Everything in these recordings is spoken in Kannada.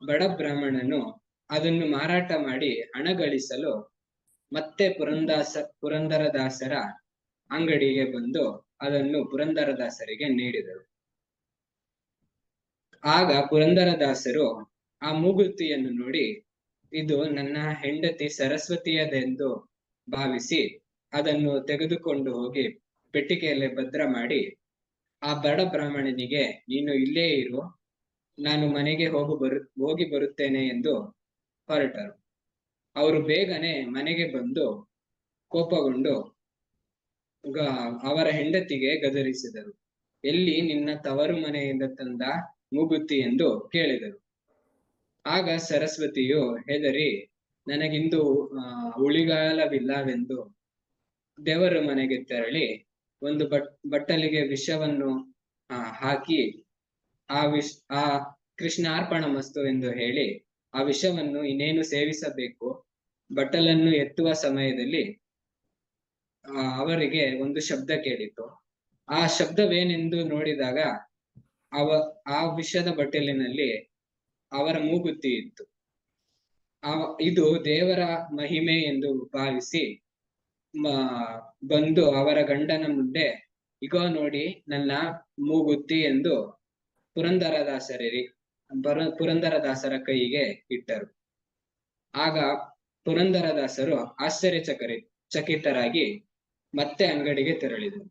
ಬಡ ಬ್ರಾಹ್ಮಣನು ಅದನ್ನು ಮಾರಾಟ ಮಾಡಿ ಹಣ ಗಳಿಸಲು ಮತ್ತೆ ಪುರಂದರದಾಸರ ಅಂಗಡಿಗೆ ಬಂದು ಅದನ್ನು ಪುರಂದರದಾಸರಿಗೆ ನೀಡಿದರು. ಆಗ ಪುರಂದರದಾಸರು ಆ ಮೂಗುತಿಯನ್ನು ನೋಡಿ, ಇದು ನನ್ನ ಹೆಂಡತಿ ಸರಸ್ವತಿಯದೆಂದು ಭಾವಿಸಿ ಅದನ್ನು ತೆಗೆದುಕೊಂಡು ಹೋಗಿ ಪೆಟ್ಟಿಗೆಯಲ್ಲಿ ಭದ್ರ ಮಾಡಿ, ಆ ಬಡ ಬ್ರಾಹ್ಮಣನಿಗೆ ನೀನು ಇಲ್ಲೇ ಇರು, ನಾನು ಮನೆಗೆ ಹೋಗಿ ಬರುತ್ತೇನೆ ಎಂದು ಹೊರಟರು. ಅವರು ಬೇಗನೆ ಮನೆಗೆ ಬಂದು ಕೋಪಗೊಂಡು ಅವರ ಹೆಂಡತಿಗೆ ಗದರಿಸಿದರು. ಎಲ್ಲಿ ನಿನ್ನ ತವರು ಮನೆಯಿಂದ ತಂದ ಮೂಗುತಿ ಎಂದು ಕೇಳಿದರು. ಆಗ ಸರಸ್ವತಿಯು ಹೆದರಿ, ನನಗಿಂದು ಉಳಿಗಾಲವಿಲ್ಲವೆಂದು ದೇವರ ಮನೆಗೆ ತೆರಳಿ ಒಂದು ಬಟ್ಟಲಿಗೆ ವಿಷವನ್ನು ಹಾಕಿ ಆ ಕೃಷ್ಣಾರ್ಪಣ ಮಸ್ತು ಎಂದು ಹೇಳಿ ಆ ವಿಷವನ್ನು ಇನ್ನೇನು ಸೇವಿಸಬೇಕು, ಬಟ್ಟಲನ್ನು ಎತ್ತುವ ಸಮಯದಲ್ಲಿ ಅವರಿಗೆ ಒಂದು ಶಬ್ದ ಕೇಳಿತು. ಆ ಶಬ್ದವೇನೆಂದು ನೋಡಿದಾಗ ಆ ವಿಷದ ಬಟ್ಟಲಿನಲ್ಲಿ ಅವರ ಮೂಗುತಿ ಇತ್ತು. ಇದು ದೇವರ ಮಹಿಮೆ ಎಂದು ಭಾವಿಸಿ ಬಂದು ಅವರ ಗಂಡನ ಮುಂದೆ, ಈಗ ನೋಡಿ ನನ್ನ ಮೂಗುತಿ ಎಂದು ಪುರಂದರದಾಸರ ಕೈಗೆ ಇಟ್ಟರು. ಆಗ ಪುರಂದರದಾಸರು ಚಕಿತರಾಗಿ ಮತ್ತೆ ಅಂಗಡಿಗೆ ತೆರಳಿದರು.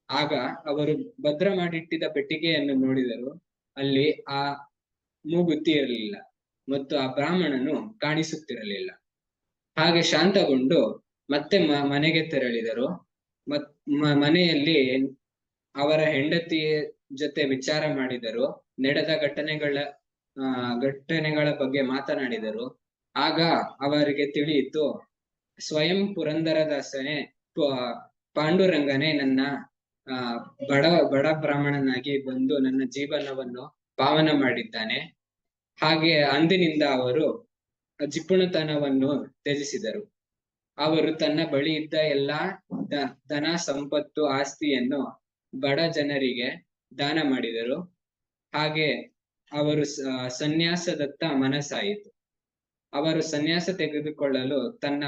ಆಗ ಅವರು ಭದ್ರ ಮಾಡಿಟ್ಟಿದ್ದ ಪೆಟ್ಟಿಗೆಯನ್ನು ನೋಡಿದರು. ಅಲ್ಲಿ ಆ ಮೂಗುತಿ ಇರಲಿಲ್ಲ ಮತ್ತು ಆ ಬ್ರಾಹ್ಮಣನು ಕಾಣಿಸುತ್ತಿರಲಿಲ್ಲ. ಹಾಗೆ ಶಾಂತಗೊಂಡು ಮತ್ತೆ ಮನೆಗೆ ತೆರಳಿದರು. ಮನೆಯಲ್ಲಿ ಅವರ ಹೆಂಡತಿಯ ಜೊತೆ ವಿಚಾರ ಮಾಡಿದರು. ನಡೆದ ಘಟನೆಗಳ ಬಗ್ಗೆ ಮಾತನಾಡಿದರು. ಆಗ ಅವರಿಗೆ ತಿಳಿಯಿತು, ಸ್ವಯಂ ಪುರಂದರದಾಸನೇ ಪಾಂಡುರಂಗನೇ ನನ್ನ ಬಡ ಬ್ರಾಹ್ಮಣನಾಗಿ ಬಂದು ನನ್ನ ಜೀವನವನ್ನು ಪಾವನ ಮಾಡಿದ್ದಾನೆ. ಹಾಗೆ ಅಂದಿನಿಂದ ಅವರು ಜಿಪುಣತನವನ್ನು ತ್ಯಜಿಸಿದರು. ಅವರು ತನ್ನ ಬಳಿ ಇದ್ದ ಎಲ್ಲಾ ಧನ ಸಂಪತ್ತು ಆಸ್ತಿಯನ್ನು ಬಡ ಜನರಿಗೆ ದಾನ ಮಾಡಿದರು. ಹಾಗೆ ಅವರು ಸನ್ಯಾಸದತ್ತ ಮನಸ್ಸಾಯಿತು. ಅವರು ಸನ್ಯಾಸ ತೆಗೆದುಕೊಳ್ಳಲು ತನ್ನ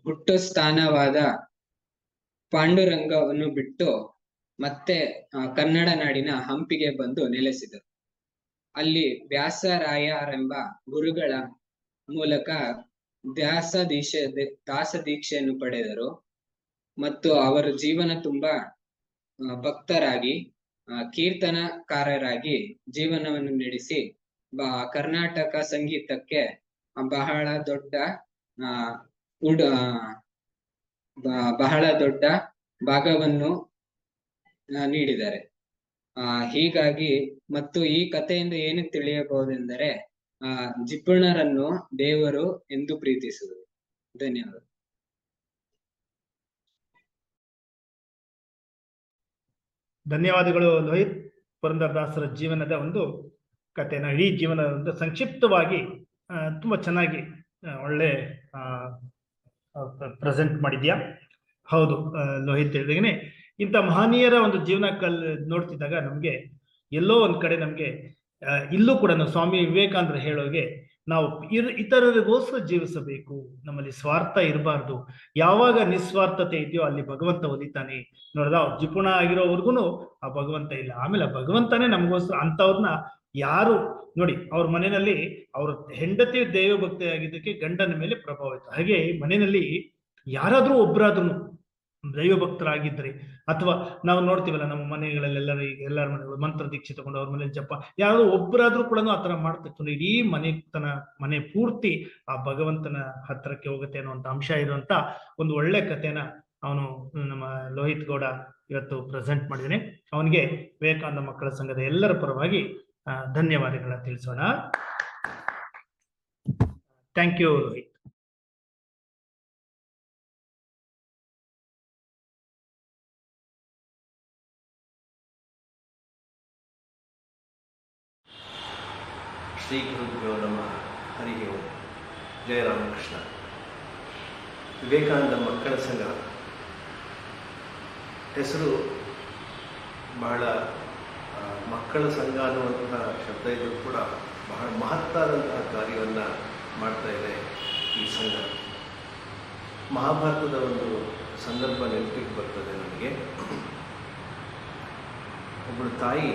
ಹುಟ್ಟು ಸ್ಥಾನವಾದ ಪಾಂಡುರಂಗವನ್ನು ಬಿಟ್ಟು ಮತ್ತೆ ಕನ್ನಡ ನಾಡಿನ ಹಂಪಿಗೆ ಬಂದು ನೆಲೆಸಿದರು. ಅಲ್ಲಿ ವ್ಯಾಸರಾಯರೆಂಬ ಗುರುಗಳ ಮೂಲಕ ದಾಸ ದೀಕ್ಷೆಯನ್ನು ಪಡೆದರು ಮತ್ತು ಅವರ ಜೀವನ ತುಂಬಾ ಭಕ್ತರಾಗಿ ಕೀರ್ತನಕಾರರಾಗಿ ಜೀವನವನ್ನು ನಡೆಸಿ ಕರ್ನಾಟಕ ಸಂಗೀತಕ್ಕೆ ಬಹಳ ದೊಡ್ಡ ಭಾಗವನ್ನು ನೀಡಿದ್ದಾರೆ. ಹೀಗಾಗಿ ಮತ್ತು ಈ ಕಥೆಯಿಂದ ಏನು ತಿಳಿಯಬಹುದೆಂದರೆ ಜಿಪುಣರನ್ನು ದೇವರು ಎಂದು ಪ್ರೀತಿಸುವುದು. ಧನ್ಯವಾದ. ಧನ್ಯವಾದಗಳು ಲೋಹಿತ್. ಪುರಂದರದಾಸರ ಜೀವನದ ಒಂದು ಕಥೆನ ಇಡೀ ಜೀವನದ ಒಂದು ಸಂಕ್ಷಿಪ್ತವಾಗಿ ತುಂಬಾ ಚೆನ್ನಾಗಿ ಒಳ್ಳೆ ಪ್ರೆಸೆಂಟ್ ಮಾಡಿದ್ಯಾ. ಹೌದು ಲೋಹಿತ್ ಹೇಳಿದಾಗನೆ ಇಂಥ ಮಹನೀಯರ ಒಂದು ಜೀವನ ನೋಡ್ತಿದ್ದಾಗ ನಮ್ಗೆ ಎಲ್ಲೋ ಒಂದ್ ಕಡೆ ನಮ್ಗೆ ಇಲ್ಲೂ ಕೂಡ ಸ್ವಾಮಿ ವಿವೇಕಾನಂದರು ಹೇಳೋಗೆ ನಾವು ಇತರರಿಗೋಸ್ಕರ ಜೀವಿಸಬೇಕು, ನಮ್ಮಲ್ಲಿ ಸ್ವಾರ್ಥ ಇರಬಾರ್ದು. ಯಾವಾಗ ನಿಸ್ವಾರ್ಥತೆ ಇದೆಯೋ ಅಲ್ಲಿ ಭಗವಂತ ಒಲಿತಾನೆ. ನೋಡ್ದ ಜಿಪುಣ ಆಗಿರೋವರ್ಗುನು ಆ ಭಗವಂತ ಇಲ್ಲ. ಆಮೇಲೆ ಭಗವಂತನೇ ನಮಗೋಸ್ಕರ ಅಂತವ್ರನ್ನ ಯಾರು ನೋಡಿ, ಅವ್ರ ಮನೆಯಲ್ಲಿ ಅವ್ರ ಹೆಂಡತಿ ದೈವ ಭಕ್ತಿ ಆಗಿದ್ದಕ್ಕೆ ಗಂಡನ ಮೇಲೆ ಪ್ರಭಾವ ಇತ್ತು. ಹಾಗೆ ಮನೆಯಲ್ಲಿ ಯಾರಾದ್ರೂ ಒಬ್ಬರಾದ್ರೂ ದೈವ ಭಕ್ತರಾಗಿದ್ರೆ, ಅಥವಾ ನಾವು ನೋಡ್ತೀವಲ್ಲ ನಮ್ಮ ಮನೆಗಳಲ್ಲೆಲ್ಲರ ಎಲ್ಲರ ಮನೆಗಳು ಮಂತ್ರ ದೀಕ್ಷೆ ತಗೊಂಡು ಅವ್ರ ಮನೇಲಿ ಜಪ, ಯಾರು ಒಬ್ಬರಾದ್ರೂ ಕೂಡ ಆತರ ಮಾಡ್ತಿತ್ತು. ಇಡೀ ಮನೆ ಪೂರ್ತಿ ಆ ಭಗವಂತನ ಹತ್ರಕ್ಕೆ ಹೋಗುತ್ತೆ ಅನ್ನುವಂಥ ಅಂಶ ಇರುವಂತ ಒಂದು ಒಳ್ಳೆ ಕಥೆನ ಅವನು ನಮ್ಮ ಲೋಹಿತ್ ಗೌಡ ಇವತ್ತು ಪ್ರೆಸೆಂಟ್ ಮಾಡಿದ್ದಾನೆ. ಅವನಿಗೆ ವಿವೇಕಾನಂದ ಮಕ್ಕಳ ಸಂಘದ ಎಲ್ಲರ ಪರವಾಗಿ ಧನ್ಯವಾದಗಳನ್ನ ತಿಳಿಸೋಣ. Thank you Lohith. ಶ್ರೀ ಗುರುಭ್ಯೋ ನಮಃ. ಹರಿ ಓಂ. ಜಯ ರಾಮಕೃಷ್ಣ. ವಿವೇಕಾನಂದ ಮಕ್ಕಳ ಸಂಘ ಹೆಸರು ಬಹಳ ಮಕ್ಕಳ ಸಂಘ ಅನ್ನುವಂತಹ ಶಬ್ದ ಇದ್ರೂ ಕೂಡ ಬಹಳ ಮಹತ್ತಾದಂತಹ ಕಾರ್ಯವನ್ನು ಮಾಡ್ತಾ ಇದೆ ಈ ಸಂಘ. ಮಹಾಭಾರತದ ಒಂದು ಸಂದರ್ಭ ನೆನಪಿಗೆ ಬರ್ತದೆ ನನಗೆ. ಒಬ್ಬಳು ತಾಯಿ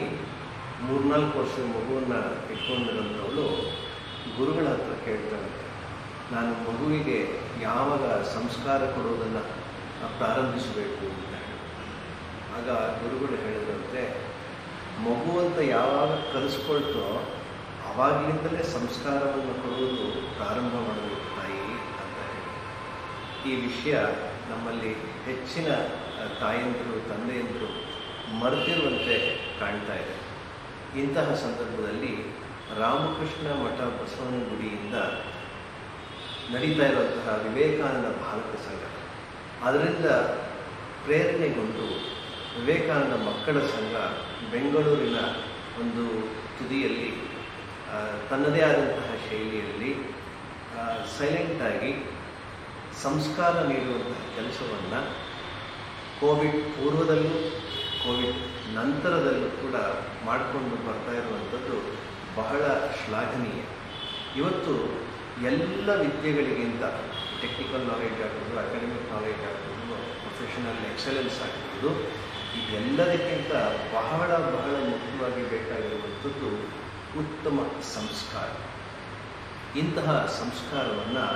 3-4 ವರ್ಷದ ಮಗುವನ್ನು ಇಟ್ಕೊಂಡಿರೋಂಥವಳು ಗುರುಗಳ ಹತ್ರ ಕೇಳ್ತಾಳಂತೆ, ನಾನು ಮಗುವಿಗೆ ಯಾವಾಗ ಸಂಸ್ಕಾರ ಕೊಡೋದನ್ನು ಪ್ರಾರಂಭಿಸಬೇಕು ಅಂತ ಹೇಳಿ. ಆಗ ಗುರುಗಳು ಹೇಳಿದಂತೆ, ಮಗು ಅಂತ ಯಾವಾಗ ಕಲಿಸ್ಕೊಳ್ತೋ ಆವಾಗಲಿಂದಲೇ ಸಂಸ್ಕಾರವನ್ನು ಕೊಡುವುದು ಪ್ರಾರಂಭ ಮಾಡಬೇಕು ತಾಯಿ ಅಂತ ಹೇಳಿ. ಈ ವಿಷಯ ನಮ್ಮಲ್ಲಿ ಹೆಚ್ಚಿನ ತಾಯಂದಿರು ತಂದೆಯಂದರು ಮರೆತಿರುವಂತೆ ಕಾಣ್ತಾ ಇದೆ. ಇಂತಹ ಸಂದರ್ಭದಲ್ಲಿ ರಾಮಕೃಷ್ಣ ಮಠ ಬಸವನ ಗುಡಿಯಿಂದ ನಡೀತಾ ಇರುವಂತಹ ವಿವೇಕಾನಂದ ಬಾಲಕ ಸಂಘ, ಅದರಿಂದ ಪ್ರೇರಣೆಗೊಂಡು ವಿವೇಕಾನಂದ ಮಕ್ಕಳ ಸಂಘ ಬೆಂಗಳೂರಿನ ಒಂದು ತುದಿಯಲ್ಲಿ ತನ್ನದೇ ಆದಂತಹ ಶೈಲಿಯಲ್ಲಿ ಸೈಲೆಂಟಾಗಿ ಸಂಸ್ಕಾರ ನೀಡುವಂತಹ ಕೆಲಸವನ್ನು ಕೋವಿಡ್ ಪೂರ್ವದಲ್ಲೂ ಕೋವಿಡ್ ನಂತರದಲ್ಲೂ ಕೂಡ ಮಾಡಿಕೊಂಡು ಬರ್ತಾ ಇರುವಂಥದ್ದು ಬಹಳ ಶ್ಲಾಘನೀಯ. ಇವತ್ತು ಎಲ್ಲ ವಿದ್ಯೆಗಳಿಗಿಂತ ಟೆಕ್ನಿಕಲ್ ನಾಲೆಡ್ಜ್ ಆಗ್ಬೋದು, ಅಕಾಡೆಮಿಕ್ ನಾಲೆಡ್ಜ್ ಆಗ್ಬೋದು, ಪ್ರೊಫೆಷನಲ್ ಎಕ್ಸಲೆನ್ಸ್ ಆಗ್ಬೋದು, ಇದೆಲ್ಲದಕ್ಕಿಂತ ಬಹಳ ಬಹಳ ಮುಖ್ಯವಾಗಿ ಬೇಕಾಗಿರುವಂಥದ್ದು ಉತ್ತಮ ಸಂಸ್ಕಾರ. ಇಂತಹ ಸಂಸ್ಕಾರವನ್ನು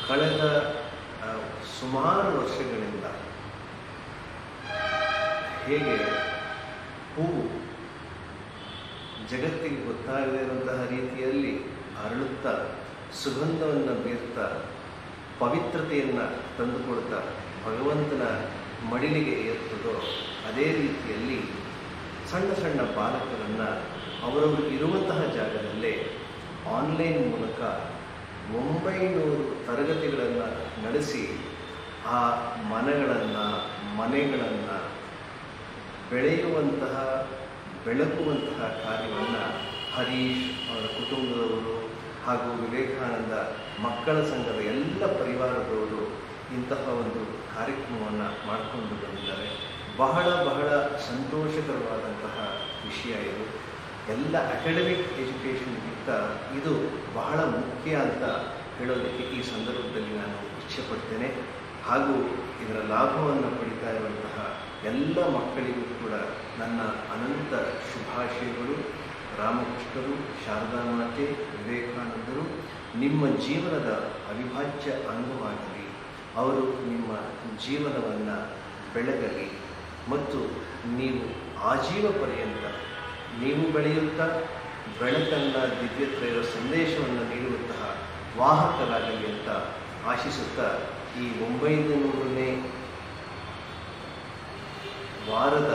ಕಳೆದ ಸುಮಾರು ವರ್ಷಗಳಿಂದ ಹೇಗೆ ಹೂವು ಜಗತ್ತಿಗೆ ಗೊತ್ತಾಗದೇ ಇರುವಂತಹ ರೀತಿಯಲ್ಲಿ ಅರಳುತ್ತಾ ಸುಗಂಧವನ್ನು ಬೀರ್ತಾ ಪವಿತ್ರತೆಯನ್ನು ತಂದುಕೊಡ್ತಾ ಭಗವಂತನ ಮಡಿಲಿಗೆ ಏರ್ತದೋ ಅದೇ ರೀತಿಯಲ್ಲಿ ಸಣ್ಣ ಸಣ್ಣ ಬಾಲಕರನ್ನು ಅವರವರು ಇರುವಂತಹ ಜಾಗದಲ್ಲೇ ಆನ್ಲೈನ್ ಮೂಲಕ 900 ತರಗತಿಗಳನ್ನು ನಡೆಸಿ ಆ ಮನೆಗಳನ್ನು ಬೆಳಗುವಂತಹ ಕಾರ್ಯವನ್ನು ಹರೀಶ್ ಅವರ ಕುಟುಂಬದವರು ಹಾಗೂ ವಿವೇಕಾನಂದ ಮಕ್ಕಳ ಸಂಘದ ಎಲ್ಲ ಪರಿವಾರದವರು ಇಂತಹ ಒಂದು ಕಾರ್ಯಕ್ರಮವನ್ನು ಮಾಡಿಕೊಂಡು ಬಂದಿದ್ದಾರೆ. ಬಹಳ ಬಹಳ ಸಂತೋಷಕರವಾದಂತಹ ವಿಷಯ ಇದು. ಎಲ್ಲ ಅಕಾಡೆಮಿಕ್ ಎಜುಕೇಷನ್ಗಿಂತ ಇದು ಬಹಳ ಮುಖ್ಯ ಅಂತ ಹೇಳೋದಕ್ಕೆ ಈ ಸಂದರ್ಭದಲ್ಲಿ ನಾನು ಇಚ್ಛೆಪಡ್ತೇನೆ. ಹಾಗೂ ಇದರ ಲಾಭವನ್ನು ಪಡಿತಾ ಇರುವಂತಹ ಎಲ್ಲ ಮಕ್ಕಳಿಗೂ ಕೂಡ ನನ್ನ ಅನಂತ ಶುಭಾಶಯಗಳು. ರಾಮಕೃಷ್ಣರು, ಶಾರದಾ ಮಾತೆ, ವಿವೇಕಾನಂದರು ನಿಮ್ಮ ಜೀವನದ ಅವಿಭಾಜ್ಯ ಅಂಗವಾಗಲಿ. ಅವರು ನಿಮ್ಮ ಜೀವನವನ್ನು ಬೆಳಗಲಿ ಮತ್ತು ನೀವು ಆಜೀವ ಪರ್ಯಂತ ನೀವು ಬೆಳೆಯುತ್ತಾ ಬೆಳಕನ್ನು, ದಿವ್ಯತ್ರೆಯ ಸಂದೇಶವನ್ನು ನೀಡುವಂತಹ ವಾಹಕರಾಗಲಿ ಅಂತ ಆಶಿಸುತ್ತಾ ಈ 900ನೇ ವಾರದ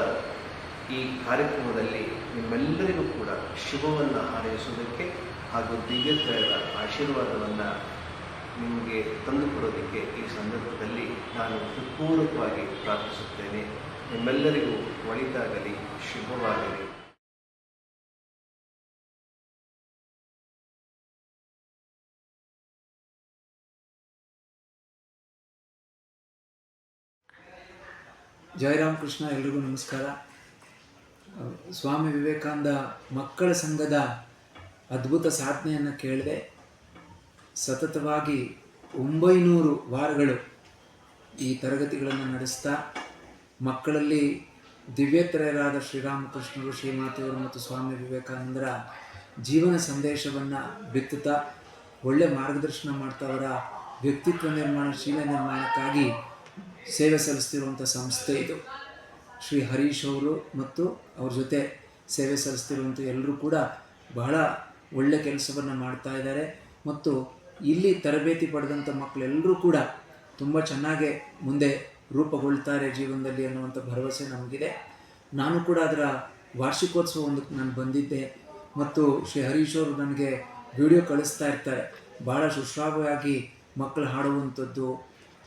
ಈ ಕಾರ್ಯಕ್ರಮದಲ್ಲಿ ನಿಮ್ಮೆಲ್ಲರಿಗೂ ಕೂಡ ಶುಭವನ್ನು ಹಾರೈಸುವುದಕ್ಕೆ ಹಾಗೂ ದಿವ್ಯತ್ರೆಯರ ಆಶೀರ್ವಾದವನ್ನು ನಿಮಗೆ ತಂದುಕೊಡೋದಕ್ಕೆ ಈ ಸಂದರ್ಭದಲ್ಲಿ ನಾನು ಹೃತ್ಪೂರ್ವಕವಾಗಿ ಪ್ರಾರ್ಥಿಸುತ್ತೇನೆ. ನಿಮ್ಮೆಲ್ಲರಿಗೂ ಒಳಿತಾಗಲಿ, ಶುಭವಾಗಲಿ. ಜೈ ರಾಮಕೃಷ್ಣ. ಎಲ್ರಿಗೂ ನಮಸ್ಕಾರ. ಸ್ವಾಮಿ ವಿವೇಕಾನಂದ ಮಕ್ಕಳ ಸಂಘದ ಅದ್ಭುತ ಸಾಧನೆಯನ್ನು ಕೇಳಿದೆ. ಸತತವಾಗಿ 900 ವಾರಗಳು ಈ ತರಗತಿಗಳನ್ನು ನಡೆಸ್ತಾ ಮಕ್ಕಳಲ್ಲಿ ದಿವ್ಯತ್ರಯರಾದ ಶ್ರೀರಾಮಕೃಷ್ಣರು, ಶ್ರೀಮಾತೆಯವರು ಮತ್ತು ಸ್ವಾಮಿ ವಿವೇಕಾನಂದರ ಜೀವನ ಸಂದೇಶವನ್ನು ಬಿತ್ತುತ್ತಾ ಒಳ್ಳೆ ಮಾರ್ಗದರ್ಶನ ಮಾಡ್ತಾ ಅವರ ವ್ಯಕ್ತಿತ್ವ ನಿರ್ಮಾಣ, ಶೀಲ ನಿರ್ಮಾಣಕ್ಕಾಗಿ ಸೇವೆ ಸಲ್ಲಿಸ್ತಿರುವಂಥ ಸಂಸ್ಥೆ ಇದು. ಶ್ರೀ ಹರೀಶ್ ಅವರು ಮತ್ತು ಅವ್ರ ಜೊತೆ ಸೇವೆ ಸಲ್ಲಿಸ್ತಿರುವಂಥ ಎಲ್ಲರೂ ಕೂಡ ಬಹಳ ಒಳ್ಳೆ ಕೆಲಸವನ್ನು ಮಾಡ್ತಾ ಇದ್ದಾರೆ. ಮತ್ತು ಇಲ್ಲಿ ತರಬೇತಿ ಪಡೆದಂಥ ಮಕ್ಕಳೆಲ್ಲರೂ ಕೂಡ ತುಂಬ ಚೆನ್ನಾಗೇ ಮುಂದೆ ರೂಪುಗೊಳ್ತಾರೆ ಜೀವನದಲ್ಲಿ ಅನ್ನುವಂಥ ಭರವಸೆ ನಮಗಿದೆ. ನಾನು ಕೂಡ ಅದರ ವಾರ್ಷಿಕೋತ್ಸವ ಒಂದಕ್ಕೆ ನಾನು ಬಂದಿದ್ದೆ ಮತ್ತು ಶ್ರೀ ಹರೀಶ್ ಅವರು ನನಗೆ ವಿಡಿಯೋ ಕಳಿಸ್ತಾ ಇರ್ತಾರೆ. ಭಾಳ ಸುಶ್ರಾವ್ಯವಾಗಿ ಮಕ್ಕಳು ಹಾಡುವಂಥದ್ದು,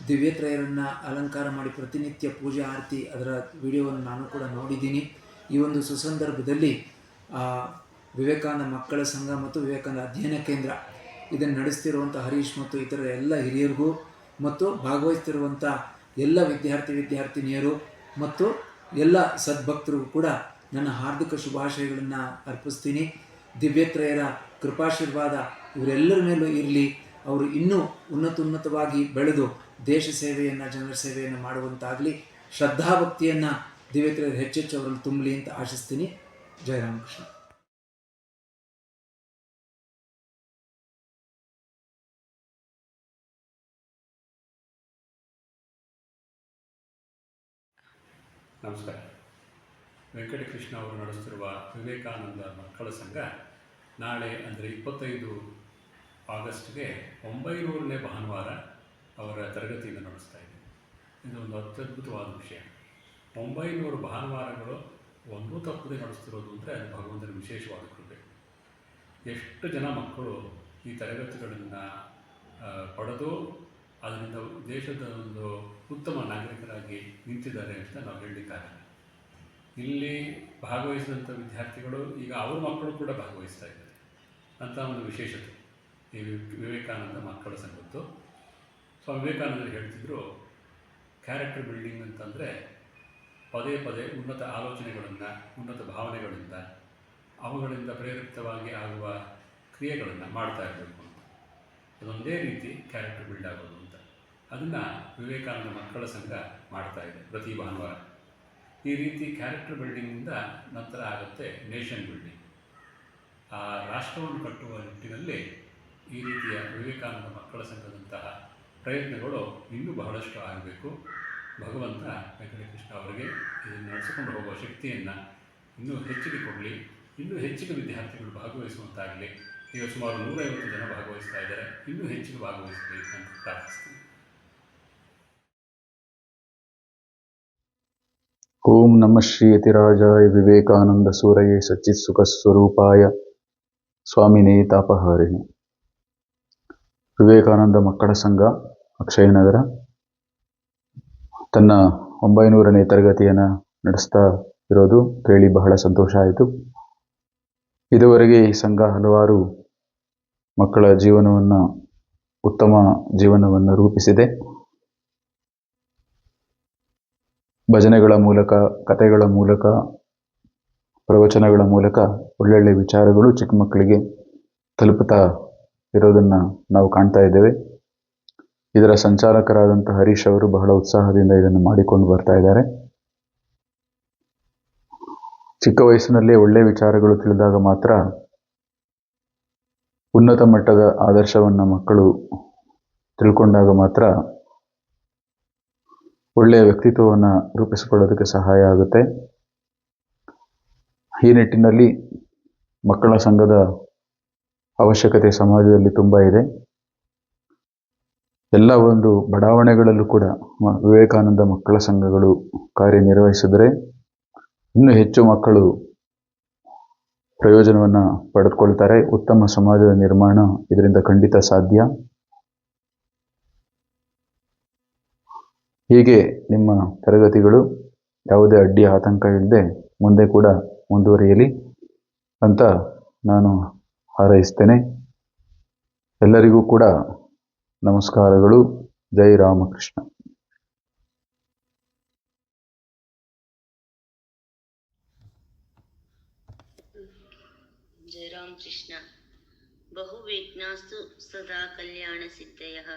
ದಿವ್ಯತ್ರಯರನ್ನು ಅಲಂಕಾರ ಮಾಡಿ ಪ್ರತಿನಿತ್ಯ ಪೂಜೆ ಆರತಿ, ಅದರ ವಿಡಿಯೋವನ್ನು ನಾನು ಕೂಡ ನೋಡಿದ್ದೀನಿ. ಈ ಒಂದು ಸುಸಂದರ್ಭದಲ್ಲಿ ವಿವೇಕಾನಂದ ಮಕ್ಕಳ ಸಂಘ ಮತ್ತು ವಿವೇಕಾನಂದ ಅಧ್ಯಯನ ಕೇಂದ್ರ ಇದನ್ನು ನಡೆಸ್ತಿರುವಂಥ ಹರೀಶ್ ಮತ್ತು ಇತರ ಎಲ್ಲ ಹಿರಿಯರಿಗೂ ಮತ್ತು ಭಾಗವಹಿಸ್ತಿರುವಂಥ ಎಲ್ಲ ವಿದ್ಯಾರ್ಥಿನಿಯರು ಮತ್ತು ಎಲ್ಲ ಸದ್ಭಕ್ತರಿಗೂ ಕೂಡ ನನ್ನ ಹಾರ್ದಿಕ ಶುಭಾಶಯಗಳನ್ನು ಅರ್ಪಿಸ್ತೀನಿ. ದಿವ್ಯತ್ರಯರ ಕೃಪಾಶೀರ್ವಾದ ಇವರೆಲ್ಲರ ಮೇಲೂ ಇರಲಿ. ಅವರು ಇನ್ನೂ ಉನ್ನತವಾಗಿ ಬೆಳೆದು ದೇಶ ಸೇವೆಯನ್ನು, ಜನರ ಸೇವೆಯನ್ನು ಮಾಡುವಂತಾಗಲಿ. ಶ್ರದ್ಧಾಭಕ್ತಿಯನ್ನು ದಿವ್ಯತ್ರೆಯರು ಹೆಚ್ಚೆಚ್ಚು ಅವರಲ್ಲಿ ತುಂಬಲಿ ಅಂತ ಆಶಿಸ್ತೀನಿ. ಜಯ ರಾಮಕೃಷ್ಣ. ನಮಸ್ಕಾರ. ವೆಂಕಟಕೃಷ್ಣ ಅವರು ನಡೆಸುತ್ತಿರುವ ವಿವೇಕಾನಂದ ಮಕ್ಕಳ ಸಂಘ ನಾಳೆ ಅಂದರೆ 25 ಆಗಸ್ಟ್ಗೆ 900ನೇ ಭಾನುವಾರ ಅವರ ತರಗತಿಯನ್ನು ನಡೆಸ್ತಾ ಇದೆ. ಇದು ಒಂದು ಅತ್ಯದ್ಭುತವಾದ ವಿಷಯ. 900 ಭಾನುವಾರಗಳು ಒಂದೂ ತಪ್ಪದೆ ನಡೆಸ್ತಿರೋದು ಅಂದರೆ ಅದು ಭಗವಂತನ ವಿಶೇಷವಾದ ಕೃಪೆ. ಎಷ್ಟು ಜನ ಮಕ್ಕಳು ಈ ತರಗತಿಗಳನ್ನು ಪಡೆದು ಅದರಿಂದ ದೇಶದ ಒಂದು ಉತ್ತಮ ನಾಗರಿಕರಾಗಿ ನಿಂತಿದ್ದಾರೆ ಅಂತ ನಾವು ಹೇಳಲಿಕ್ಕಾಗಲ್ಲ. ಇಲ್ಲಿ ಭಾಗವಹಿಸಿದಂಥ ವಿದ್ಯಾರ್ಥಿಗಳು ಈಗ ಅವ್ರ ಮಕ್ಕಳು ಕೂಡ ಭಾಗವಹಿಸ್ತಾ ಇದ್ದಾರೆ ಅಂತ ಒಂದು ವಿಶೇಷತೆ ಈ ವಿವೇಕಾನಂದ ಮಕ್ಕಳ ಸಂಘದ್ದು. ಸ್ವಾಮಿ ವಿವೇಕಾನಂದರು ಹೇಳ್ತಿದ್ರು, ಕ್ಯಾರೆಕ್ಟರ್ ಬಿಲ್ಡಿಂಗ್ ಅಂತಂದರೆ ಪದೇ ಪದೇ ಉನ್ನತ ಆಲೋಚನೆಗಳನ್ನು, ಉನ್ನತ ಭಾವನೆಗಳಿಂದ, ಅವುಗಳಿಂದ ಪ್ರೇರಿತವಾಗಿ ಆಗುವ ಕ್ರಿಯೆಗಳನ್ನು ಮಾಡ್ತಾ ಇರಬೇಕು ಅಂತ. ಅದೊಂದೇ ರೀತಿ ಕ್ಯಾರೆಕ್ಟರ್ ಬಿಲ್ಡ್ ಆಗೋದು ಅಂತ. ಅದನ್ನು ವಿವೇಕಾನಂದ ಮಕ್ಕಳ ಸಂಘ ಮಾಡ್ತಾ ಇದೆ ಪ್ರತಿ ಭಾನುವಾರ. ಈ ರೀತಿ ಕ್ಯಾರೆಕ್ಟರ್ ಬಿಲ್ಡಿಂಗಿಂದ ನಂತರ ಆಗುತ್ತೆ ನೇಷನ್ ಬಿಲ್ಡಿಂಗ್. ಆ ರಾಷ್ಟ್ರವನ್ನು ಕಟ್ಟುವ ನಿಟ್ಟಿನಲ್ಲಿ ಈ ರೀತಿಯ ವಿವೇಕಾನಂದ ಮಕ್ಕಳ ಸಂಘದಂತಹ ಪ್ರಯತ್ನಗಳು ಇನ್ನೂ ಬಹಳಷ್ಟು ಆಗಬೇಕು. ಭಗವಂತ ವೆಂಕಟಕೃಷ್ಣ ಅವರಿಗೆ ಇದನ್ನು ನಡೆಸಿಕೊಂಡು ಹೋಗುವ ಶಕ್ತಿಯನ್ನು ಇನ್ನೂ ಹೆಚ್ಚಿಗೆ ಕೊಡಲಿ. ಇನ್ನೂ ಹೆಚ್ಚಿಗೆ ವಿದ್ಯಾರ್ಥಿಗಳು ಭಾಗವಹಿಸುವಂತಾಗಲಿ. ಈಗ ಸುಮಾರು 150 ಜನ ಭಾಗವಹಿಸ್ತಾ ಇದ್ದಾರೆ. ಇನ್ನೂ ಹೆಚ್ಚಿಗೆ ಭಾಗವಹಿಸಲಿ ಅಂತ ಪ್ರಾರ್ಥಿಸ್ತೀನಿ. ಓಂ ನಮಃ ಶ್ರೀ ಯತಿರಾಜಾಯ ವಿವೇಕಾನಂದ ಸೂರಯೇ ಸಚ್ಚಿತ್ ಸುಖ ಸ್ವರೂಪಾಯ ಸ್ವಾಮಿನೇ ತಾಪಹಾರಿಣಿ. ವಿವೇಕಾನಂದ ಮಕ್ಕಳ ಸಂಘ ಅಕ್ಷಯನಗರ ತನ್ನ 900ನೇ ತರಗತಿಯನ್ನು ನಡೆಸ್ತಾ ಇರೋದು ಕೇಳಿ ಬಹಳ ಸಂತೋಷ ಆಯಿತು. ಇದುವರೆಗೆ ಈ ಸಂಘ ಹಲವಾರು ಮಕ್ಕಳ ಜೀವನವನ್ನು, ಉತ್ತಮ ಜೀವನವನ್ನು ರೂಪಿಸಿದೆ. ಭಜನೆಗಳ ಮೂಲಕ, ಕಥೆಗಳ ಮೂಲಕ, ಪ್ರವಚನಗಳ ಮೂಲಕ ಒಳ್ಳೊಳ್ಳೆ ವಿಚಾರಗಳು ಚಿಕ್ಕ ಮಕ್ಕಳಿಗೆ ತಲುಪುತ್ತಾ ಇರೋದನ್ನು ನಾವು ಕಾಣ್ತಾ ಇದ್ದೇವೆ. ಇದರ ಸಂಚಾಲಕರಾದಂಥ ಹರೀಶ್ ಅವರು ಬಹಳ ಉತ್ಸಾಹದಿಂದ ಇದನ್ನು ಮಾಡಿಕೊಂಡು ಬರ್ತಾ ಇದ್ದಾರೆ. ಚಿಕ್ಕ ವಯಸ್ಸಿನಲ್ಲೇ ಒಳ್ಳೆಯ ವಿಚಾರಗಳು ತಿಳಿದಾಗ ಮಾತ್ರ ಉನ್ನತ ಮಟ್ಟದ ಆದರ್ಶವನ್ನು ಮಕ್ಕಳು ತಿಳ್ಕೊಂಡಾಗ ಮಾತ್ರ ಒಳ್ಳೆಯ ವ್ಯಕ್ತಿತ್ವವನ್ನು ರೂಪಿಸಿಕೊಳ್ಳೋದಕ್ಕೆ ಸಹಾಯ ಆಗುತ್ತೆ. ಈ ನಿಟ್ಟಿನಲ್ಲಿ ಮಕ್ಕಳ ಸಂಘದ ಅವಶ್ಯಕತೆ ಸಮಾಜದಲ್ಲಿ ತುಂಬ ಇದೆ. ಎಲ್ಲ ಒಂದು ಬಡಾವಣೆಗಳಲ್ಲೂ ಕೂಡ ವಿವೇಕಾನಂದ ಮಕ್ಕಳ ಸಂಘಗಳು ಕಾರ್ಯನಿರ್ವಹಿಸಿದರೆ ಇನ್ನೂ ಹೆಚ್ಚು ಮಕ್ಕಳು ಪ್ರಯೋಜನವನ್ನು ಪಡೆದುಕೊಳ್ತಾರೆ. ಉತ್ತಮ ಸಮಾಜದ ನಿರ್ಮಾಣ ಇದರಿಂದ ಖಂಡಿತ ಸಾಧ್ಯ. ಹೀಗೆ ನಿಮ್ಮ ತರಗತಿಗಳು ಯಾವುದೇ ಅಡ್ಡಿ ಆತಂಕ ಇಲ್ಲದೆ ಮುಂದೆ ಕೂಡ ಮುಂದುವರಿಯಲಿ ಅಂತ ನಾನು ಹಾರೈಸ್ತೇನೆ. ಎಲ್ಲರಿಗೂ ಕೂಡ ನಮಸ್ಕಾರಗಳು. ಜೈ ರಾಮಕೃಷ್ಣ. ಜಯ ರಾಮಕೃಷ್ಣ. ಬಹುವಿಘ್ನಾಸ್ತು ಸದಾ ಕಲ್ಯಾಣ ಸಿದ್ಧಯಃ.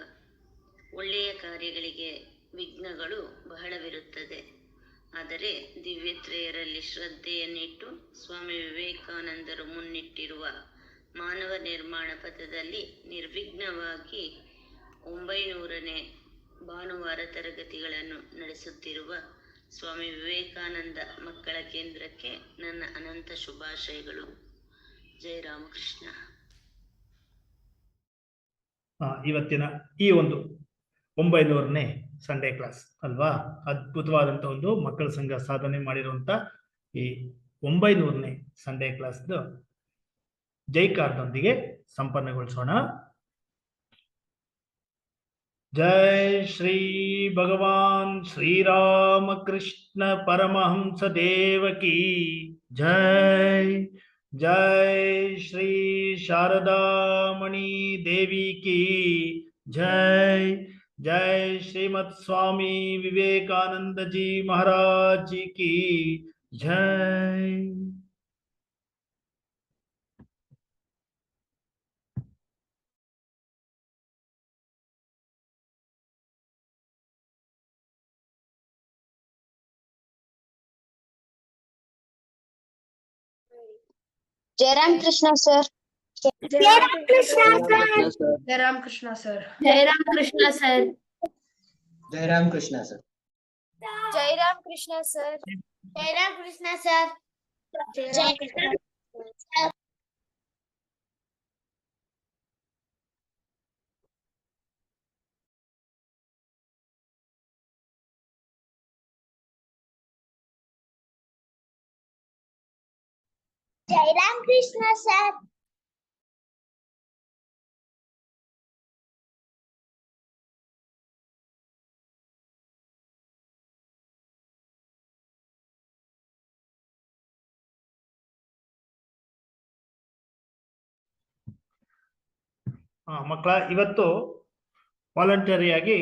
ಒಳ್ಳೆಯ ಕಾರ್ಯಗಳಿಗೆ ವಿಘ್ನಗಳು ಬಹಳವಿರುತ್ತದೆ. ಆದರೆ ದಿವ್ಯತ್ರೆಯರಲ್ಲಿ ಶ್ರದ್ಧೆಯನ್ನಿಟ್ಟು ಸ್ವಾಮಿ ವಿವೇಕಾನಂದರು ಮುನ್ನಿಟ್ಟಿರುವ ಮಾನವ ನಿರ್ಮಾಣ ಪಥದಲ್ಲಿ ನಿರ್ವಿಘ್ನವಾಗಿ 900ನೇ ಭಾನುವಾರ ತರಗತಿಗಳನ್ನು ನಡೆಸುತ್ತಿರುವ ಸ್ವಾಮಿ ವಿವೇಕಾನಂದ ಮಕ್ಕಳ ಕೇಂದ್ರಕ್ಕೆ ನನ್ನ ಅನಂತ ಶುಭಾಶಯಗಳು. ಜಯ ರಾಮಕೃಷ್ಣ. ಇವತ್ತಿನ ಈ ಒಂದು 900ನೇ ಸಂಡೇ ಕ್ಲಾಸ್ ಅಲ್ವಾ, ಅದ್ಭುತವಾದಂಥ ಒಂದು ಮಕ್ಕಳ ಸಂಘ ಸಾಧನೆ ಮಾಡಿರುವಂಥ ಈ 900ನೇ ಸಂಡೇ ಕ್ಲಾಸ್ದು ಜೈಕಾರದೊಂದಿಗೆ ಸಂಪನ್ನಗೊಳಿಸೋಣ. ಜೈ ಶ್ರೀ ಭಗವಾನ್ ಶ್ರೀರಾಮಕೃಷ್ಣ ಪರಮಹಂಸ ದೇವಕಿ ಜೈ. ಜೈ ಶ್ರೀ ಶಾರದಾಮಣಿ ದೇವಿ ಕಿ ಜೈ. जय श्रीमद स्वामी विवेकानंद जी महाराज जी की जय. Jayaram Krishna sir. Jayaram Krishna sir. Jayaram Krishna sir. Jayaram Krishna sir. Jayaram Krishna sir. Jayaram Krishna sir. Jayaram Krishna sir. Jayaram Krishna sir. ಮಕ್ಕಳ, ಇವತ್ತು ವಾಲಂಟರಿಯಾಗಿ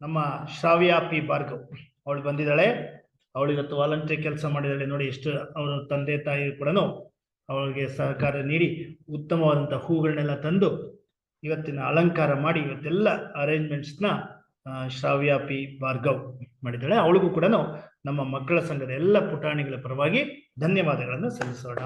ನಮ್ಮ ಶ್ರಾವ್ಯ ಪಿ ಭಾರ್ಗವ್ ಅವಳು ಬಂದಿದ್ದಾಳೆ. ಅವಳು ಇವತ್ತು ವಾಲಂಟರಿ ಕೆಲಸ ಮಾಡಿದ್ದಾಳೆ. ನೋಡಿ, ಎಷ್ಟು ಅವರ ತಂದೆ ತಾಯಿ ಕೂಡ ಅವಳಿಗೆ ಸಹಕಾರ ನೀಡಿ ಉತ್ತಮವಾದಂಥ ಹೂಗಳನ್ನೆಲ್ಲ ತಂದು ಇವತ್ತಿನ ಅಲಂಕಾರ ಮಾಡಿ ಇವತ್ತೆಲ್ಲ ಅರೇಂಜ್ಮೆಂಟ್ಸ್ನ ಶ್ರಾವ್ಯ ಪಿ ಭಾರ್ಗವ್ ಮಾಡಿದ್ದಾಳೆ. ಅವಳಿಗೂ ಕೂಡ ನಮ್ಮ ಮಕ್ಕಳ ಸಂಘದ ಎಲ್ಲ ಪುಟಾಣಿಗಳ ಪರವಾಗಿ ಧನ್ಯವಾದಗಳನ್ನು ಸಲ್ಲಿಸೋಣ.